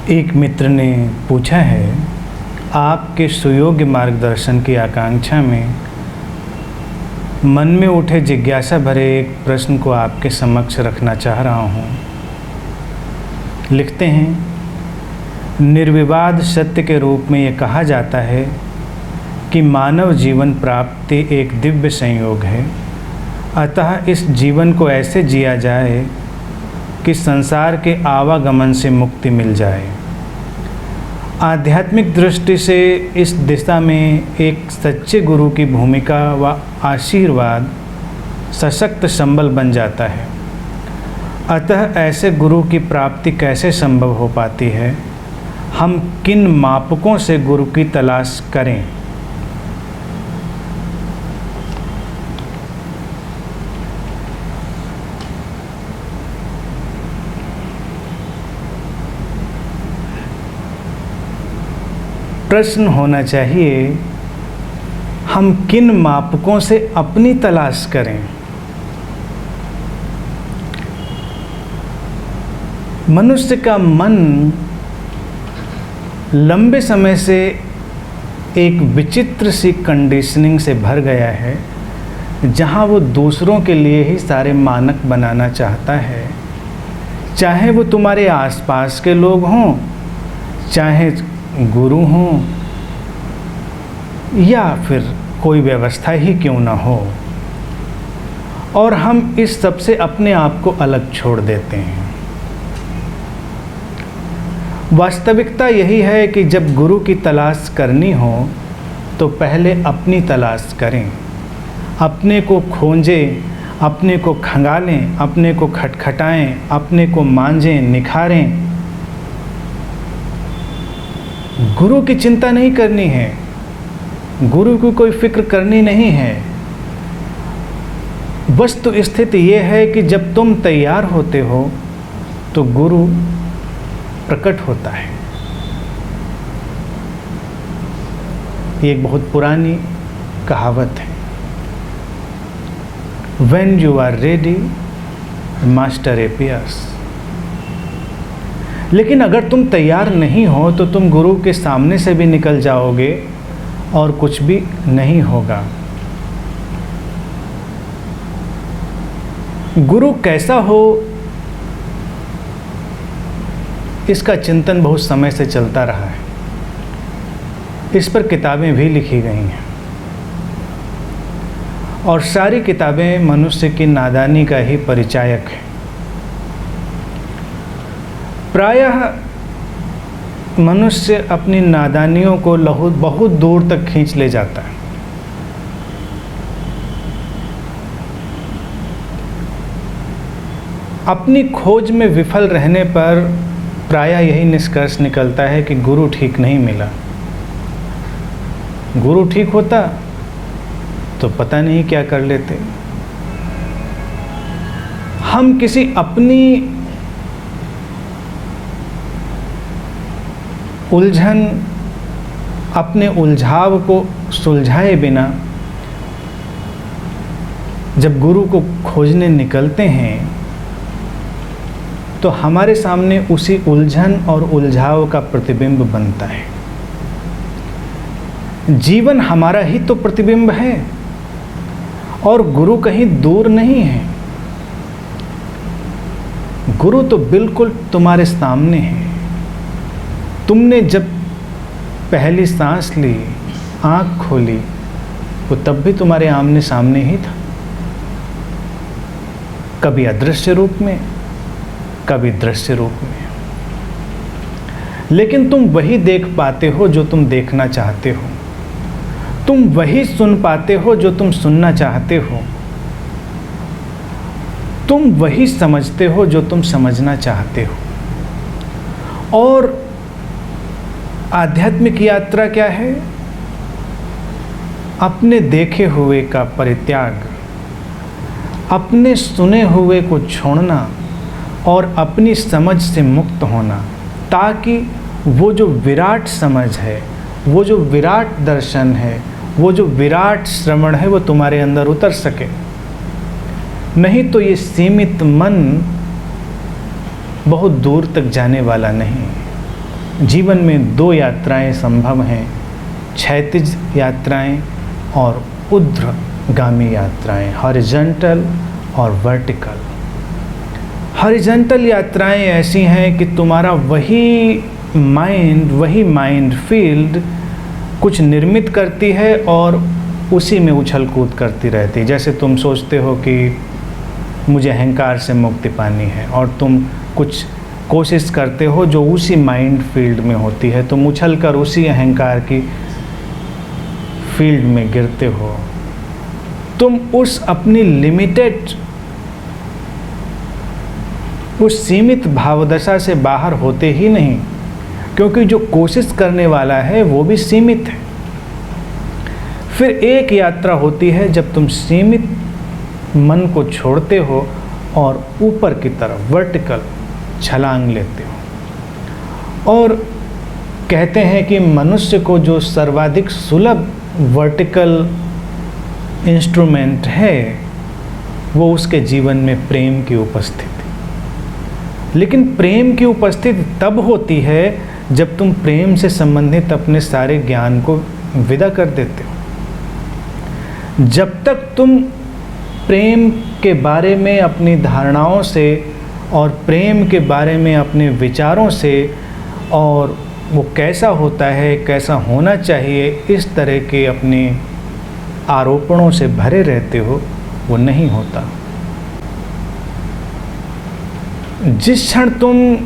एक मित्र ने पूछा है, आपके सुयोग्य मार्गदर्शन की आकांक्षा में मन में उठे जिज्ञासा भरे एक प्रश्न को आपके समक्ष रखना चाह रहा हूँ। लिखते हैं, निर्विवाद सत्य के रूप में ये कहा जाता है कि मानव जीवन प्राप्ति एक दिव्य संयोग है। अतः इस जीवन को ऐसे जिया जाए कि संसार के आवागमन से मुक्ति मिल जाए। आध्यात्मिक दृष्टि से इस दिशा में एक सच्चे गुरु की भूमिका व आशीर्वाद सशक्त संबल बन जाता है। अतः ऐसे गुरु की प्राप्ति कैसे संभव हो पाती है? हम किन मापकों से गुरु की तलाश करें? प्रश्न होना चाहिए, हम किन मापकों से अपनी तलाश करें? मनुष्य का मन लंबे समय से एक विचित्र सी कंडीशनिंग से भर गया है, जहां वो दूसरों के लिए ही सारे मानक बनाना चाहता है। चाहे वो तुम्हारे आसपास के लोग हों, चाहे गुरु हों, या फिर कोई व्यवस्था ही क्यों ना हो, और हम इस सब से अपने आप को अलग छोड़ देते हैं। वास्तविकता यही है कि जब गुरु की तलाश करनी हो तो पहले अपनी तलाश करें, अपने को खोजें, अपने को खंगालें, अपने को खटखटाएं, अपने को मांझें, निखारें। गुरु की चिंता नहीं करनी है, गुरु की कोई फिक्र करनी नहीं है। वस्तु स्थिति ये है कि जब तुम तैयार होते हो तो गुरु प्रकट होता है। ये एक बहुत पुरानी कहावत है, When you are ready, master appears। लेकिन अगर तुम तैयार नहीं हो तो तुम गुरु के सामने से भी निकल जाओगे और कुछ भी नहीं होगा। गुरु कैसा हो, इसका चिंतन बहुत समय से चलता रहा है। इस पर किताबें भी लिखी गई हैं, और सारी किताबें मनुष्य की नादानी का ही परिचायक है। प्रायः मनुष्य अपनी नादानियों को बहुत दूर तक खींच ले जाता है। अपनी खोज में विफल रहने पर प्रायः यही निष्कर्ष निकलता है कि गुरु ठीक नहीं मिला। गुरु ठीक होता तो पता नहीं क्या कर लेते। हम किसी अपनी उलझन, अपने उलझाव को सुलझाए बिना जब गुरु को खोजने निकलते हैं तो हमारे सामने उसी उलझन और उलझाव का प्रतिबिंब बनता है। जीवन हमारा ही तो प्रतिबिंब है, और गुरु कहीं दूर नहीं है। गुरु तो बिल्कुल तुम्हारे सामने है। तुमने जब पहली सांस ली, आँख खोली, वो तब भी तुम्हारे आमने सामने ही था। कभी अदृश्य रूप में, कभी दृश्य रूप में। लेकिन तुम वही देख पाते हो जो तुम देखना चाहते हो। तुम वही सुन पाते हो जो तुम सुनना चाहते हो। तुम वही समझते हो जो तुम समझना चाहते हो। और आध्यात्मिक यात्रा क्या है? अपने देखे हुए का परित्याग, अपने सुने हुए को छोड़ना और अपनी समझ से मुक्त होना, ताकि वो जो विराट समझ है, वो जो विराट दर्शन है, वो जो विराट श्रवण है, वो तुम्हारे अंदर उतर सके। नहीं तो ये सीमित मन बहुत दूर तक जाने वाला नहीं। जीवन में दो यात्राएं संभव हैं, क्षैतिज यात्राएं और ऊर्ध्वगामी यात्राएं, हॉरिजॉन्टल और वर्टिकल। हॉरिजॉन्टल यात्राएं ऐसी हैं कि तुम्हारा वही माइंड फील्ड कुछ निर्मित करती है और उसी में उछल कूद करती रहती है। जैसे तुम सोचते हो कि मुझे अहंकार से मुक्ति पानी है और तुम कुछ कोशिश करते हो जो उसी माइंड फील्ड में होती है, तुम उछल कर उसी अहंकार की फील्ड में गिरते हो। तुम उस अपनी लिमिटेड, उस सीमित भावदशा से बाहर होते ही नहीं, क्योंकि जो कोशिश करने वाला है वो भी सीमित है। फिर एक यात्रा होती है जब तुम सीमित मन को छोड़ते हो और ऊपर की तरफ वर्टिकल छलांग लेते हो। और कहते हैं कि मनुष्य को जो सर्वाधिक सुलभ वर्टिकल इंस्ट्रूमेंट है वो उसके जीवन में प्रेम की उपस्थिति। लेकिन प्रेम की उपस्थिति तब होती है जब तुम प्रेम से संबंधित अपने सारे ज्ञान को विदा कर देते हो। जब तक तुम प्रेम के बारे में अपनी धारणाओं से और प्रेम के बारे में अपने विचारों से और वो कैसा होता है, कैसा होना चाहिए, इस तरह के अपने आरोपणों से भरे रहते हो, वो नहीं होता। जिस क्षण तुम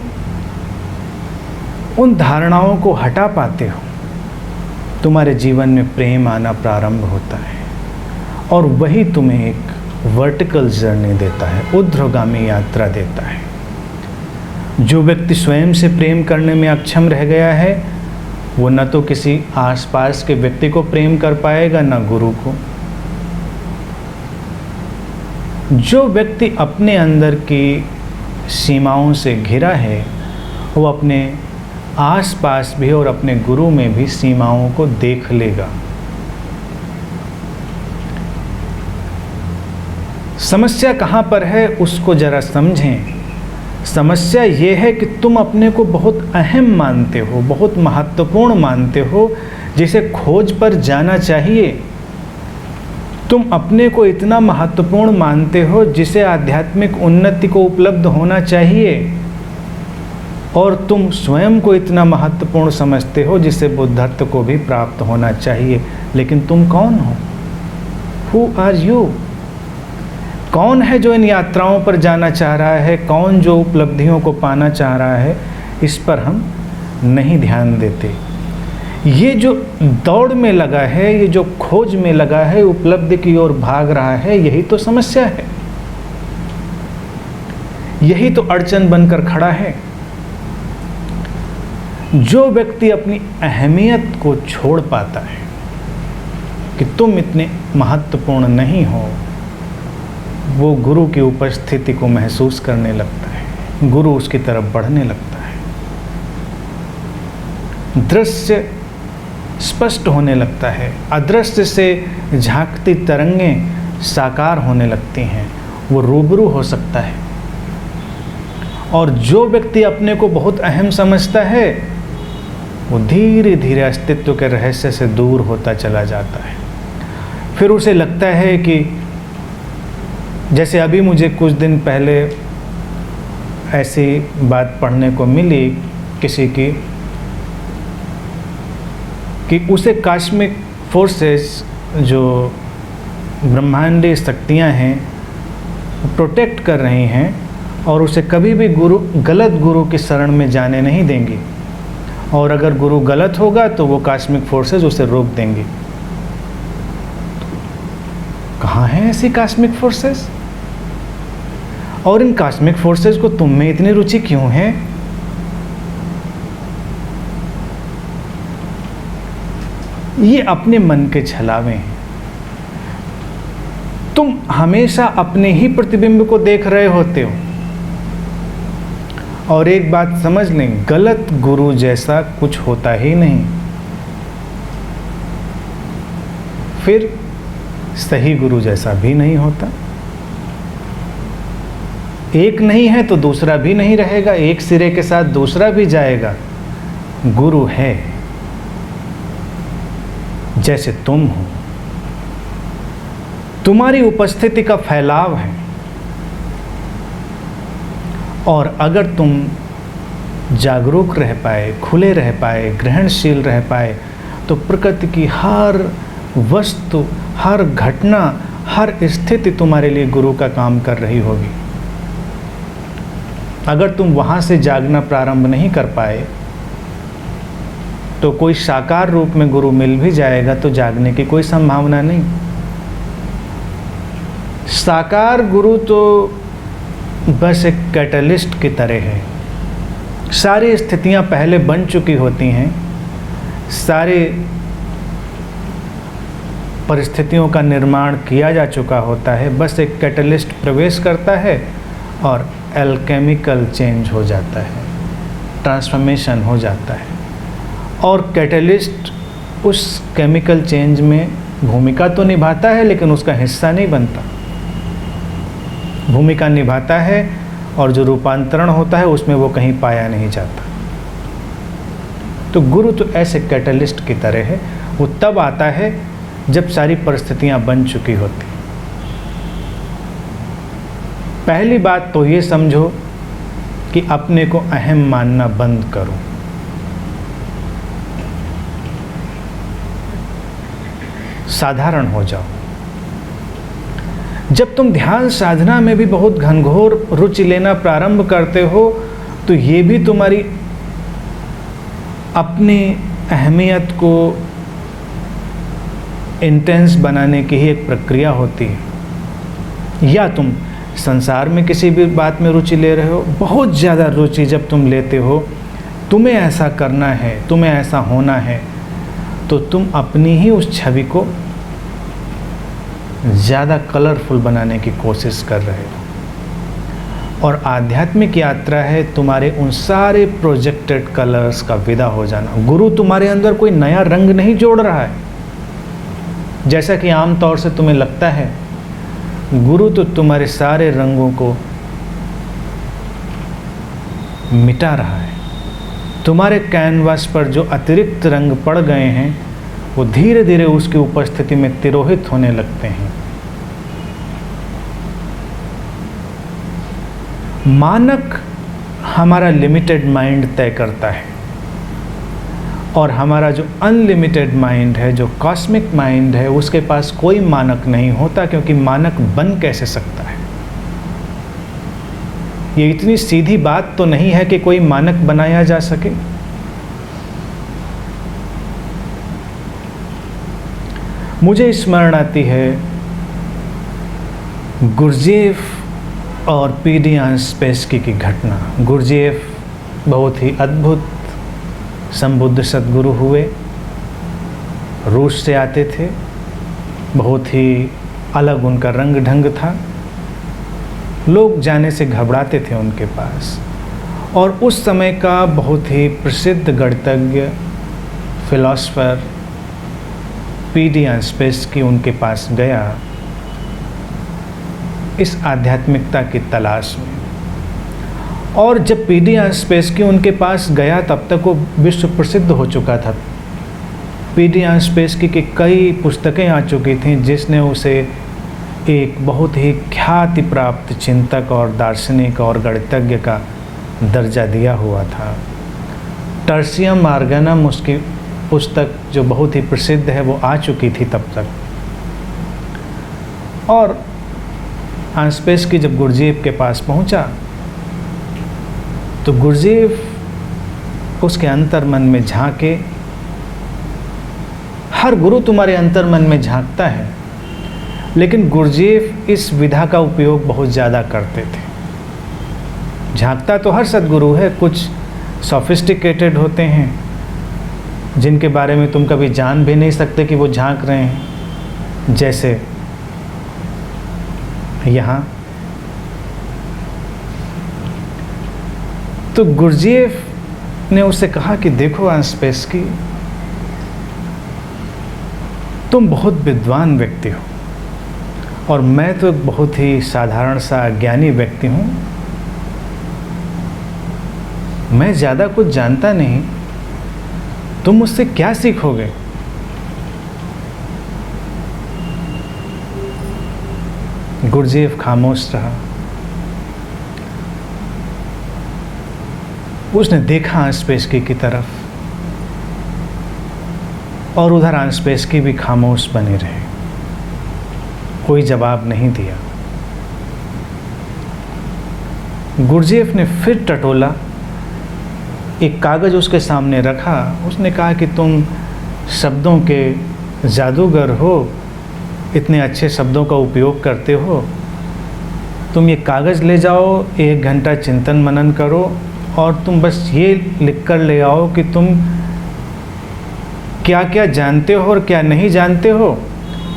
उन धारणाओं को हटा पाते हो, तुम्हारे जीवन में प्रेम आना प्रारंभ होता है और वही तुम्हें एक वर्टिकल जर्नी देता है, ऊर्ध्वगामी यात्रा देता है। जो व्यक्ति स्वयं से प्रेम करने में अक्षम रह गया है वो न तो किसी आसपास के व्यक्ति को प्रेम कर पाएगा, न गुरु को। जो व्यक्ति अपने अंदर की सीमाओं से घिरा है वो अपने आसपास भी और अपने गुरु में भी सीमाओं को देख लेगा। समस्या कहाँ पर है उसको जरा समझें। समस्या ये है कि तुम अपने को बहुत अहम मानते हो, बहुत महत्वपूर्ण मानते हो, जिसे खोज पर जाना चाहिए। तुम अपने को इतना महत्वपूर्ण मानते हो जिसे आध्यात्मिक उन्नति को उपलब्ध होना चाहिए, और तुम स्वयं को इतना महत्वपूर्ण समझते हो जिसे बुद्धत्व को भी प्राप्त होना चाहिए। लेकिन तुम कौन हो? Who are you? कौन है जो इन यात्राओं पर जाना चाह रहा है? कौन जो उपलब्धियों को पाना चाह रहा है? इस पर हम नहीं ध्यान देते। ये जो दौड़ में लगा है, ये जो खोज में लगा है, उपलब्धि की ओर भाग रहा है, यही तो समस्या है, यही तो अड़चन बनकर खड़ा है। जो व्यक्ति अपनी अहमियत को छोड़ पाता है कि तुम इतने महत्वपूर्ण नहीं हो, वो गुरु की उपस्थिति को महसूस करने लगता है, गुरु उसकी तरफ बढ़ने लगता है, दृश्य स्पष्ट होने लगता है, अदृश्य से झांकती तरंगें साकार होने लगती हैं, वो रूबरू हो सकता है। और जो व्यक्ति अपने को बहुत अहम समझता है वो धीरे धीरे अस्तित्व के रहस्य से दूर होता चला जाता है। फिर उसे लगता है कि जैसे अभी मुझे कुछ दिन पहले ऐसी बात पढ़ने को मिली किसी की कि उसे कॉस्मिक फोर्सेस, जो ब्रह्मांडीय शक्तियां हैं, प्रोटेक्ट कर रही हैं और उसे कभी भी गलत गुरु की शरण में जाने नहीं देंगी, और अगर गुरु गलत होगा तो वो कॉस्मिक फोर्सेस उसे रोक देंगी। कहाँ हैं ऐसी कॉस्मिक फोर्सेस? और इन कॉस्मिक फोर्सेस को तुम में इतनी रुचि क्यों है? ये अपने मन के छलावे हैं। तुम हमेशा अपने ही प्रतिबिंब को देख रहे होते हो। और एक बात समझ लें, गलत गुरु जैसा कुछ होता ही नहीं। फिर सही गुरु जैसा भी नहीं होता। एक नहीं है तो दूसरा भी नहीं रहेगा, एक सिरे के साथ दूसरा भी जाएगा। गुरु है, जैसे तुम हो। तुम्हारी उपस्थिति का फैलाव है, और अगर तुम जागरूक रह पाए, खुले रह पाए, ग्रहणशील रह पाए, तो प्रकृति की हर वस्तु, हर घटना, हर स्थिति तुम्हारे लिए गुरु का काम कर रही होगी। अगर तुम वहाँ से जागना प्रारंभ नहीं कर पाए, तो कोई साकार रूप में गुरु मिल भी जाएगा तो जागने की कोई संभावना नहीं। साकार गुरु तो बस एक कैटलिस्ट की तरह है। सारी स्थितियां पहले बन चुकी होती हैं, सारे परिस्थितियों का निर्माण किया जा चुका होता है, बस एक कैटलिस्ट प्रवेश करता है और एल्केमिकल चेंज हो जाता है, ट्रांसफॉर्मेशन हो जाता है। और कैटलिस्ट उस केमिकल चेंज में भूमिका तो निभाता है, लेकिन उसका हिस्सा नहीं बनता। भूमिका निभाता है और जो रूपांतरण होता है उसमें वो कहीं पाया नहीं जाता। तो गुरु तो ऐसे कैटलिस्ट की तरह है। वो तब आता है जब सारी परिस्थितियां बन चुकी होती। पहली बात तो ये समझो कि अपने को अहम मानना बंद करो। साधारण हो जाओ। जब तुम ध्यान साधना में भी बहुत घनघोर रुचि लेना प्रारंभ करते हो, तो ये भी तुम्हारी अपनी अहमियत को इंटेंस बनाने की ही एक प्रक्रिया होती है। या तुम संसार में किसी भी बात में रुचि ले रहे हो, बहुत ज़्यादा रुचि जब तुम लेते हो, तुम्हें ऐसा करना है, तुम्हें ऐसा होना है, तो तुम अपनी ही उस छवि को ज़्यादा कलरफुल बनाने की कोशिश कर रहे हो। और आध्यात्मिक यात्रा है तुम्हारे उन सारे प्रोजेक्टेड कलर्स का विदा हो जाना। गुरु तुम्हारे अंदर कोई नया रंग नहीं जोड़ रहा है, जैसा कि आम तौर से तुम्हें लगता है। गुरु तो तुम्हारे सारे रंगों को मिटा रहा है। तुम्हारे कैनवास पर जो अतिरिक्त रंग पड़ गए हैं, वो धीरे धीरे उसकी उपस्थिति में तिरोहित होने लगते हैं। मानक हमारा लिमिटेड माइंड तय करता है, और हमारा जो अनलिमिटेड माइंड है, जो कॉस्मिक माइंड है, उसके पास कोई मानक नहीं होता, क्योंकि मानक बन कैसे सकता है। ये इतनी सीधी बात तो नहीं है कि कोई मानक बनाया जा सके। मुझे स्मरण आती है गुरजेफ और पीडी स्पेसकी की घटना। गुरजेफ बहुत ही अद्भुत संबुद्ध सद्गुरु हुए, रूस से आते थे, बहुत ही अलग उनका रंग ढंग था, लोग जाने से घबराते थे उनके पास। और उस समय का बहुत ही प्रसिद्ध गणितज्ञ फिलॉसफर पीडी स्पेसकी उनके पास गया इस आध्यात्मिकता की तलाश में। और जब पीडी स्पेसकी उनके पास गया, तब तक वो विश्व प्रसिद्ध हो चुका था। पीडी स्पेसकी की कई पुस्तकें आ चुकी थीं, जिसने उसे एक बहुत ही ख्याति प्राप्त चिंतक और दार्शनिक और गणितज्ञ का दर्जा दिया हुआ था। टर्सियम आर्गनम उसकी पुस्तक जो बहुत ही प्रसिद्ध है, वो आ चुकी थी तब तक। और स्पेसकी जब गुरजेफ के पास पहुंचा, तो गुरजेफ उसके अंतर्मन में झांके। हर गुरु तुम्हारे अंतर्मन में झांकता है, लेकिन गुरजेफ इस विधा का उपयोग बहुत ज़्यादा करते थे। झांकता तो हर सद्गुरु है, कुछ सोफिस्टिकेटेड होते हैं जिनके बारे में तुम कभी जान भी नहीं सकते कि वो झांक रहे हैं। जैसे यहाँ तो गुरजेफ ने उससे कहा कि देखो स्पेसकी, तुम बहुत विद्वान व्यक्ति हो और मैं तो एक बहुत ही साधारण सा अज्ञानी व्यक्ति हूँ। मैं ज़्यादा कुछ जानता नहीं, तुम मुझसे क्या सीखोगे? गुरजेफ खामोश रहा। उसने देखा आंसपेशकी की तरफ और उधर आंसपेशकी भी खामोश बने रहे, कोई जवाब नहीं दिया। गुरजेफ ने फिर टटोला, एक कागज़ उसके सामने रखा। उसने कहा कि तुम शब्दों के जादूगर हो, इतने अच्छे शब्दों का उपयोग करते हो। तुम ये कागज़ ले जाओ, 1 घंटा चिंतन मनन करो और तुम बस ये लिख कर ले आओ कि तुम क्या क्या जानते हो और क्या नहीं जानते हो,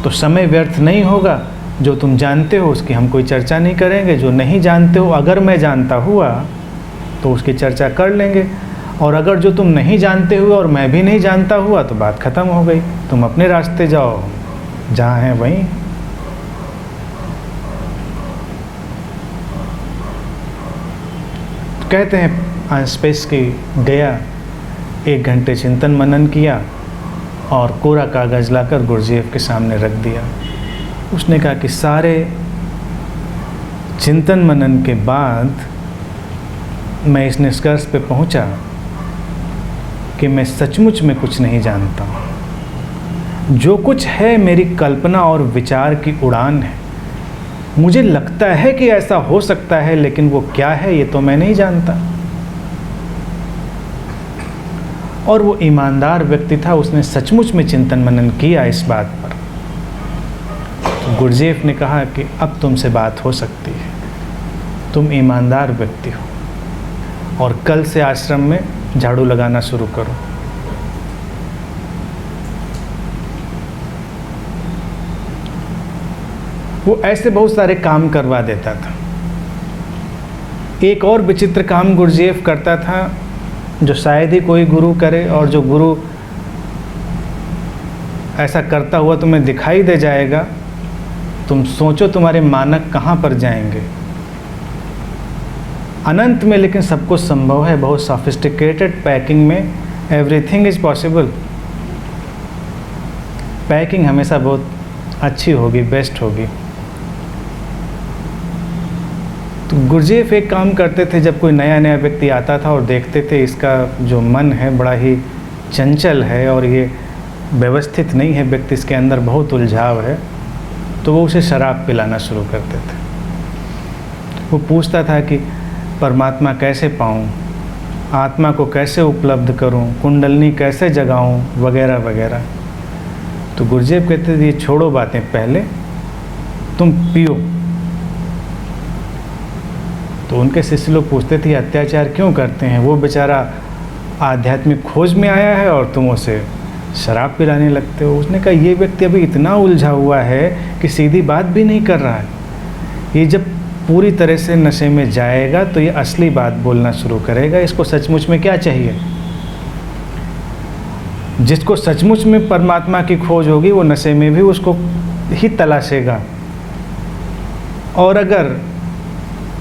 तो समय व्यर्थ नहीं होगा। जो तुम जानते हो उसकी हम कोई चर्चा नहीं करेंगे, जो नहीं जानते हो अगर मैं जानता हुआ तो उसकी चर्चा कर लेंगे, और अगर जो तुम नहीं जानते हुए और मैं भी नहीं जानता हुआ तो बात ख़त्म हो गई। तुम अपने रास्ते जाओ, जहाँ हैं वहीं। कहते हैं आंसपेशकी गया, 1 घंटे चिंतन मनन किया और कोरा कागज़ लाकर गुरजेफ के सामने रख दिया। उसने कहा कि सारे चिंतन मनन के बाद मैं इस निष्कर्ष पे पहुंचा कि मैं सचमुच में कुछ नहीं जानता। जो कुछ है मेरी कल्पना और विचार की उड़ान है। मुझे लगता है कि ऐसा हो सकता है, लेकिन वो क्या है ये तो मैं नहीं जानता। और वो ईमानदार व्यक्ति था, उसने सचमुच में चिंतन मनन किया इस बात पर। तो गुरजेफ ने कहा कि अब तुमसे बात हो सकती है, तुम ईमानदार व्यक्ति हो और कल से आश्रम में झाड़ू लगाना शुरू करो। वो ऐसे बहुत सारे काम करवा देता था। एक और विचित्र काम गुरजेफ करता था जो शायद ही कोई गुरु करे, और जो गुरु ऐसा करता हुआ तुम्हें दिखाई दे जाएगा, तुम सोचो तुम्हारे मानक कहाँ पर जाएंगे। अनंत में लेकिन सब कुछ संभव है, बहुत सॉफिस्टिकेटेड पैकिंग में एवरीथिंग इज पॉसिबल। पैकिंग हमेशा बहुत अच्छी होगी, बेस्ट होगी। तो गुरजेफ एक काम करते थे, जब कोई नया नया व्यक्ति आता था और देखते थे इसका जो मन है बड़ा ही चंचल है और ये व्यवस्थित नहीं है, व्यक्ति इसके अंदर बहुत उलझाव है, तो वो उसे शराब पिलाना शुरू करते थे। वो पूछता था कि परमात्मा कैसे पाऊँ, आत्मा को कैसे उपलब्ध करूँ, कुंडलनी कैसे जगाऊँ, वगैरह वगैरह। तो गुरजेफ कहते थे ये छोड़ो बातें, पहले तुम पियो। तो उनके शिष्य लोग पूछते थे अत्याचार क्यों करते हैं, वो बेचारा आध्यात्मिक खोज में आया है और तुम उसे शराब पिलाने लगते हो। उसने कहा ये व्यक्ति अभी इतना उलझा हुआ है कि सीधी बात भी नहीं कर रहा है। ये जब पूरी तरह से नशे में जाएगा तो ये असली बात बोलना शुरू करेगा। इसको सचमुच में क्या चाहिए? जिसको सचमुच में परमात्मा की खोज होगी वो नशे में भी उसको ही तलाशेगा, और अगर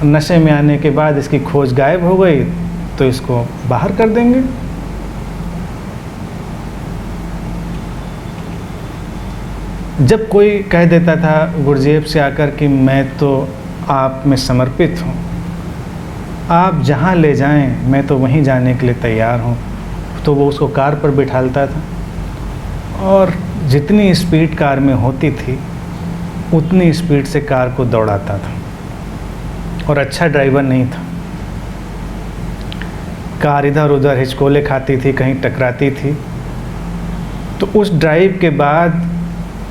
नशे में आने के बाद इसकी खोज गायब हो गई तो इसको बाहर कर देंगे। जब कोई कह देता था गुरजेफ से आकर कि मैं तो आप में समर्पित हूँ, आप जहाँ ले जाएं मैं तो वहीं जाने के लिए तैयार हूँ, तो वो उसको कार पर बिठालता था और जितनी स्पीड कार में होती थी उतनी स्पीड से कार को दौड़ाता था। और अच्छा ड्राइवर नहीं था, कार इधर उधर हिचकोले खाती थी, कहीं टकराती थी, तो उस ड्राइव के बाद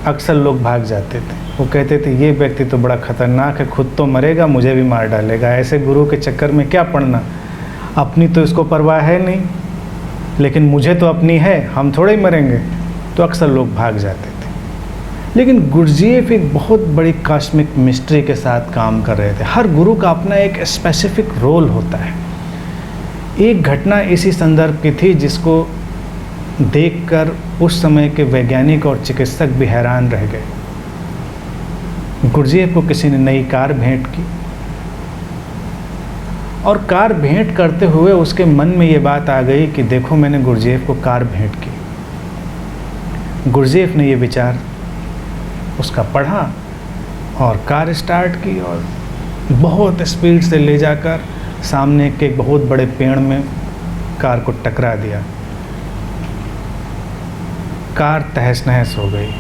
अक्सर लोग भाग जाते थे। वो कहते थे ये व्यक्ति तो बड़ा ख़तरनाक है, खुद तो मरेगा, मुझे भी मार डालेगा, ऐसे गुरु के चक्कर में क्या पड़ना, अपनी तो इसको परवाह है नहीं, लेकिन मुझे तो अपनी है, हम थोड़े ही मरेंगे। तो अक्सर लोग भाग जाते थे। लेकिन गुरजेफ एक बहुत बड़ी कॉस्मिक मिस्ट्री के साथ काम कर रहे थे। हर गुरु का अपना एक स्पेसिफिक रोल होता है। एक घटना इसी संदर्भ की थी जिसको देखकर उस समय के वैज्ञानिक और चिकित्सक भी हैरान रह गए। गुरजेफ को किसी ने नई कार भेंट की और कार भेंट करते हुए उसके मन में ये बात आ गई कि देखो मैंने गुरुदेव को कार भेंट की। गुरुदेव ने ये विचार उसका पढ़ा और कार स्टार्ट की और बहुत स्पीड से ले जाकर सामने के एक बहुत बड़े पेड़ में कार को टकरा दिया। कार तहस नहस हो गई,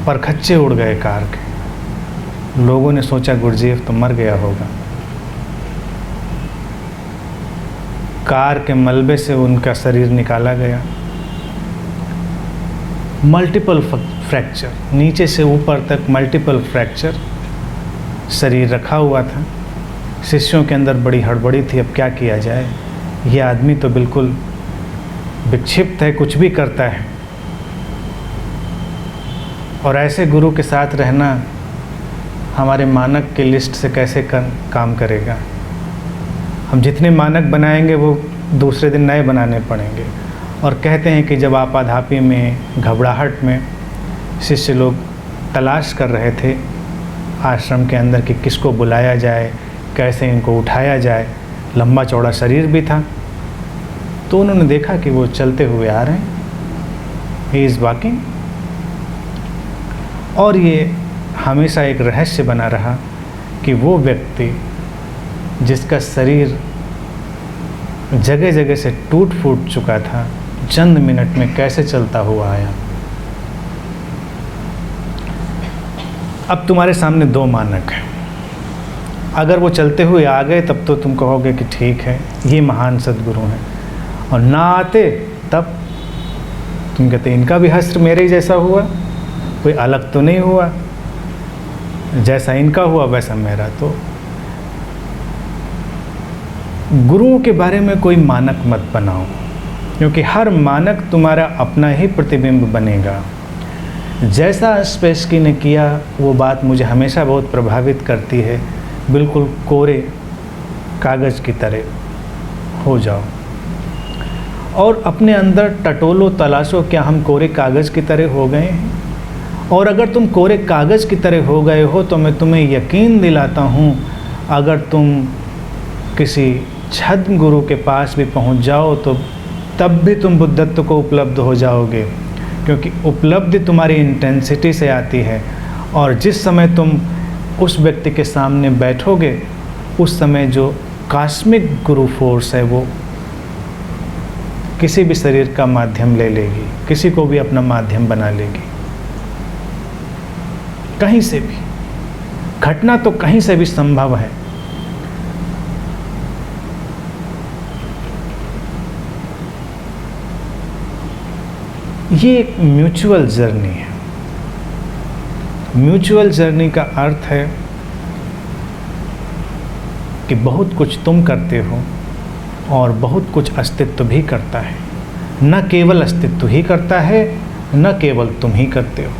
परखच्चे उड़ गए कार के। लोगों ने सोचा गुरुदेव तो मर गया होगा। कार के मलबे से उनका शरीर निकाला गया। मल्टीपल फ्रैक्चर, नीचे से ऊपर तक मल्टीपल फ्रैक्चर, शरीर रखा हुआ था। शिष्यों के अंदर बड़ी हड़बड़ी थी, अब क्या किया जाए। ये आदमी तो बिल्कुल विक्षिप्त है, कुछ भी करता है, और ऐसे गुरु के साथ रहना हमारे मानक के लिस्ट से कैसे काम करेगा। हम जितने मानक बनाएंगे वो दूसरे दिन नए बनाने पड़ेंगे। और कहते हैं कि जब आपाधापी में, घबराहट में शिष्य लोग तलाश कर रहे थे आश्रम के अंदर कि किसको बुलाया जाए, कैसे इनको उठाया जाए, लंबा चौड़ा शरीर भी था, तो उन्होंने देखा कि वो चलते हुए आ रहे हैं, ही इज़ वॉकिंग। और ये हमेशा एक रहस्य बना रहा कि वो व्यक्ति जिसका शरीर जगह जगह से टूट फूट चुका था, चंद मिनट में कैसे चलता हुआ आया। अब तुम्हारे सामने दो मानक हैं। अगर वो चलते हुए आ गए तब तो तुम कहोगे कि ठीक है, ये महान सद्गुरु हैं, और ना आते तब तुम कहते इनका भी हश्र मेरे ही जैसा हुआ, कोई अलग तो नहीं हुआ, जैसा इनका हुआ वैसा मेरा। तो गुरुओं के बारे में कोई मानक मत बनाओ, क्योंकि हर मानक तुम्हारा अपना ही प्रतिबिंब बनेगा। जैसा स्पेसकी ने किया वो बात मुझे हमेशा बहुत प्रभावित करती है। बिल्कुल कोरे कागज़ की तरह हो जाओ और अपने अंदर टटोलो, तलाशो, क्या हम कोरे कागज़ की तरह हो गए हैं। और अगर तुम कोरे कागज़ की तरह हो गए हो तो मैं तुम्हें यकीन दिलाता हूँ, अगर तुम किसी छद्म गुरु के पास भी पहुँच जाओ तो तब भी तुम बुद्धत्व को उपलब्ध हो जाओगे, क्योंकि उपलब्धि तुम्हारी इंटेंसिटी से आती है। और जिस समय तुम उस व्यक्ति के सामने बैठोगे उस समय जो कॉस्मिक गुरु फोर्स है वो किसी भी शरीर का माध्यम ले लेगी, किसी को भी अपना माध्यम बना लेगी। कहीं से भी घटना तो कहीं से भी संभव है। ये एक म्यूचुअल जर्नी है। म्यूचुअल जर्नी का अर्थ है कि बहुत कुछ तुम करते हो और बहुत कुछ अस्तित्व भी करता है। न केवल अस्तित्व ही करता है, न केवल तुम ही करते हो।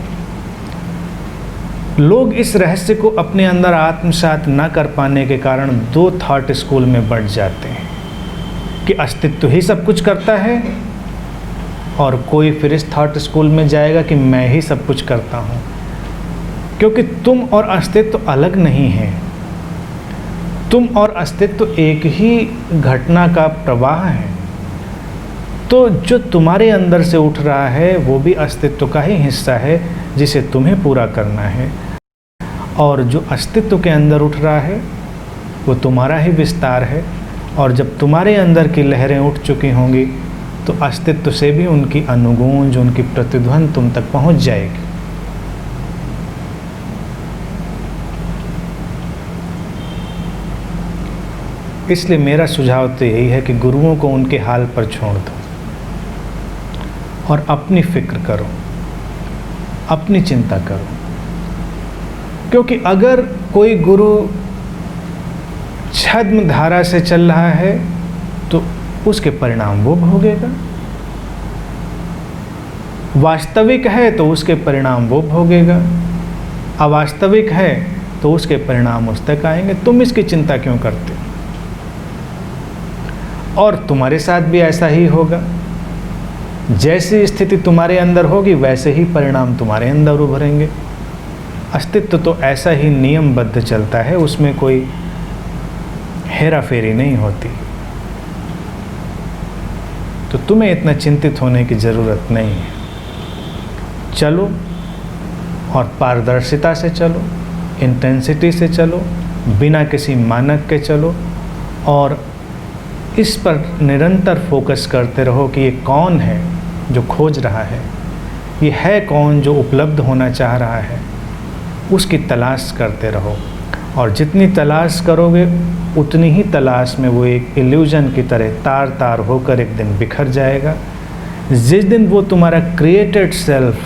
लोग इस रहस्य को अपने अंदर आत्मसात न कर पाने के कारण दो थॉट स्कूल में बढ़ जाते हैं कि अस्तित्व ही सब कुछ करता है, और कोई फिर इस थॉट स्कूल में जाएगा कि मैं ही सब कुछ करता हूँ। क्योंकि तुम और अस्तित्व अलग नहीं है। तुम और अस्तित्व एक ही घटना का प्रवाह है। तो जो तुम्हारे अंदर से उठ रहा है वो भी अस्तित्व का ही हिस्सा है जिसे तुम्हें पूरा करना है, और जो अस्तित्व के अंदर उठ रहा है वो तुम्हारा ही विस्तार है। और जब तुम्हारे अंदर की लहरें उठ चुकी होंगी तो अस्तित्व से भी उनकी अनुगूंज, उनकी प्रतिध्वनि तुम तक पहुंच जाएगी। इसलिए मेरा सुझाव तो यही है कि गुरुओं को उनके हाल पर छोड़ दो और अपनी फिक्र करो, अपनी चिंता करो। क्योंकि अगर कोई गुरु छद्म धारा से चल रहा है तो उसके परिणाम वो भोगेगा, वास्तविक है तो उसके परिणाम वो भोगेगा, अवास्तविक है तो उसके परिणाम उस तक आएंगे। तुम इसकी चिंता क्यों करते हो? और तुम्हारे साथ भी ऐसा ही होगा। जैसी स्थिति तुम्हारे अंदर होगी वैसे ही परिणाम तुम्हारे अंदर उभरेंगे। अस्तित्व तो ऐसा ही नियमबद्ध चलता है, उसमें कोई हेरा फेरी नहीं होती। तो तुम्हें इतना चिंतित होने की ज़रूरत नहीं है। चलो और पारदर्शिता से चलो, इंटेंसिटी से चलो, बिना किसी मानक के चलो, और इस पर निरंतर फोकस करते रहो कि ये कौन है जो खोज रहा है, ये है कौन जो उपलब्ध होना चाह रहा है, उसकी तलाश करते रहो। और जितनी तलाश करोगे उतनी ही तलाश में वो एक इल्यूजन की तरह तार तार होकर एक दिन बिखर जाएगा। जिस दिन वो तुम्हारा क्रिएटेड सेल्फ,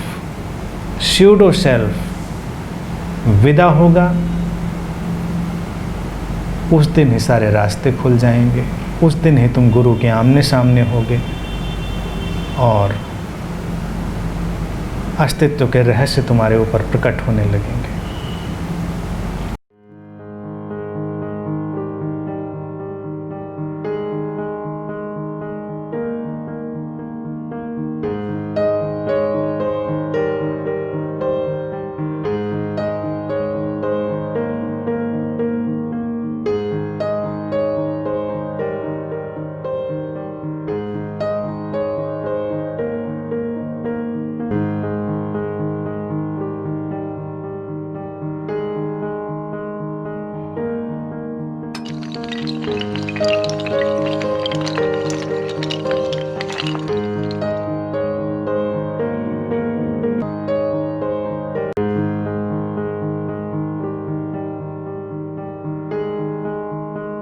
स्यूडो सेल्फ विदा होगा, उस दिन ही सारे रास्ते खुल जाएंगे। उस दिन ही तुम गुरु के आमने सामने होगे और अस्तित्व के रहस्य तुम्हारे ऊपर प्रकट होने लगेंगे।